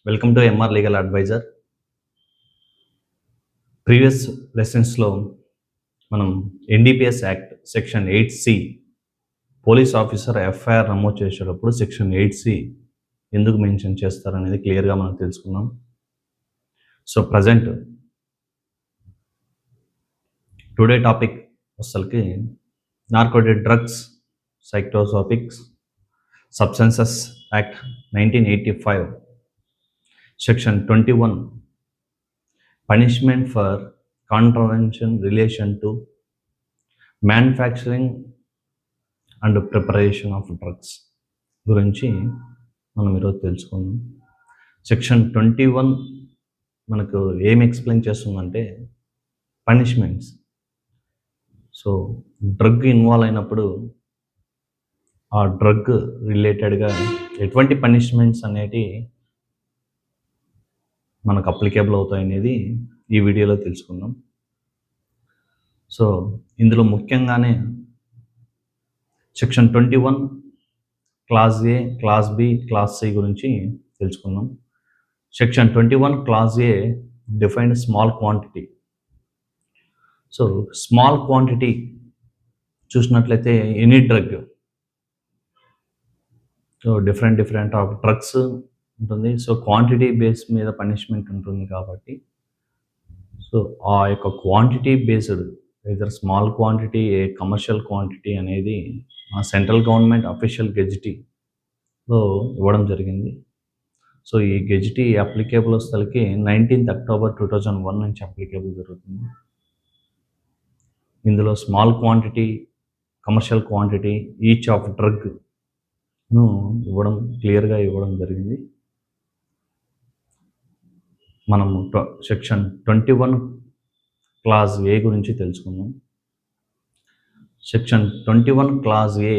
Welcome to MR legal advisor. Previous లెసన్స్లో మనం NDPS act section 8C police officer FIR నమోదు చేసేటప్పుడు section 8C ఎందుకు మెన్షన్ చేస్తారనేది క్లియర్గా మనం తెలుసుకున్నాం. సో ప్రజెంట్ టుడే టాపిక్ అసలుకి narcotic drugs, psychotropics substances act 1985 section 21 punishment for contravention relation to manufacturing and preparation of drugs గురించి మనం ఈరోజు తెలుసుకుందాం. సెక్షన్ 21 మనకు ఏం ఎక్స్ప్లెయిన్ చేస్తుందంటే పనిష్మెంట్స్. సో డ్రగ్ ఇన్వాల్వ్ అయినప్పుడు ఆ డ్రగ్ రిలేటెడ్గా ఎటువంటి పనిష్మెంట్స్ అనేటి మనకు అప్లికేబుల్ అవుతాయి అనేది ఈ వీడియోలో తెలుసుకుందాం. సో ఇందులో ముఖ్యంగానే section 21 class A, class B, class C గురించి తెలుసుకుందాం. Section 21 class A defined small quantity. So small quantity చూసినట్లయితే any drug, so different of drugs ఉంటుంది. సో క్వాంటిటీ బేస్ మీద పనిష్మెంట్ ఉంటుంది కాబట్టి సో ఆ యొక్క quantity based either small quantity, a commercial quantity అనేది సెంట్రల్ గవర్నమెంట్ అఫీషియల్ గెజిటీలో ఇవ్వడం జరిగింది. సో ఈ గెజిటీ అప్లికేబుల్ వస్తలకి 19th October 2001 నుంచి అప్లికేబుల్ జరుగుతుంది. ఇందులో small quantity, commercial quantity each of డ్రగ్ను క్లియర్గా ఇవ్వడం జరిగింది. మనము సెక్షన్ 21 క్లాస్ ఏ గురించి తెలుసుకుందాం. Section 21 class A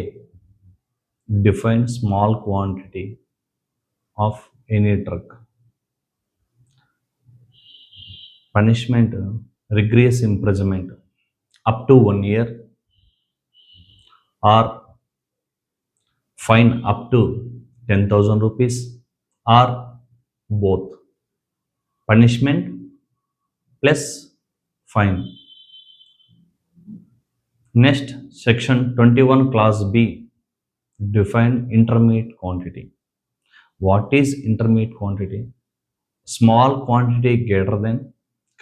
define small quantity of any drug. Punishment rigorous imprisonment up to 1 year or fine up to 10,000 rupees or both. Punishment plus fine. Next section 21 class B define intermediate quantity. What is intermediate quantity? Small quantity greater than,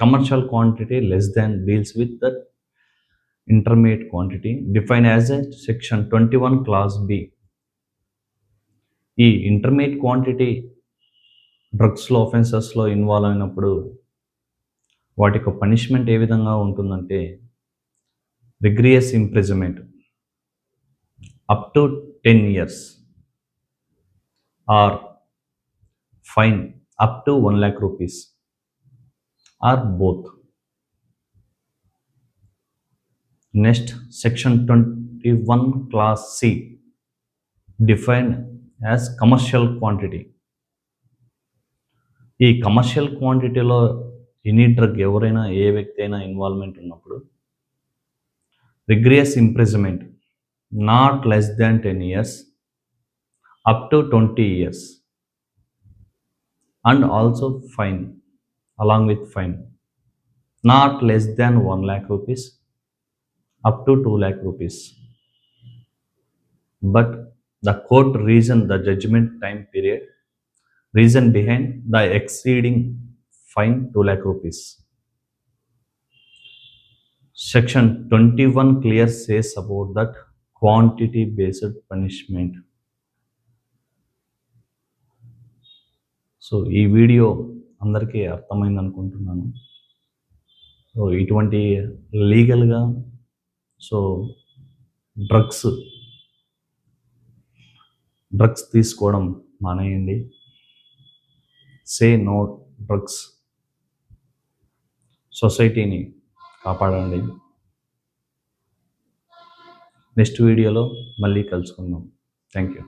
commercial quantity less than deals with that intermediate quantity define as a section 21 class B. ఈ intermediate quantity డ్రగ్స్లో, ఆఫెన్సెస్లో involve అయినప్పుడు వాటి యొక్క punishment ఏ విధంగా ఉంటుందంటే rigorous imprisonment up to 10 years or fine up to 1 lakh rupees or both. Next section 21 class C define as commercial quantity. ఈ కమర్షియల్ క్వాంటిటీలో ఎనీ డ్రగ్ ఎవరైనా, ఏ వ్యక్తి అయినా ఇన్వాల్వ్మెంట్ ఉన్నప్పుడు rigorous imprisonment not less than 10 years up to 20 years and also fine along with fine not less than 1 lakh rupees up to 2 lakh rupees. But the court reason the judgement time period reason behind the exceeding fine 2 lakh rupees. Section 21 clear says about that quantity based punishment. So ఈ video అందరికీ అర్థమైంది అనుకుంటున్నాను. So ఇటువంటి లీగల్గా so drugs తీసుకోవడం మానేయండి. Say no drugs. సొసైటీని కాపాడండి. నెక్స్ట్ వీడియోలో మళ్ళీ కలుసుకుందాం. Thank you.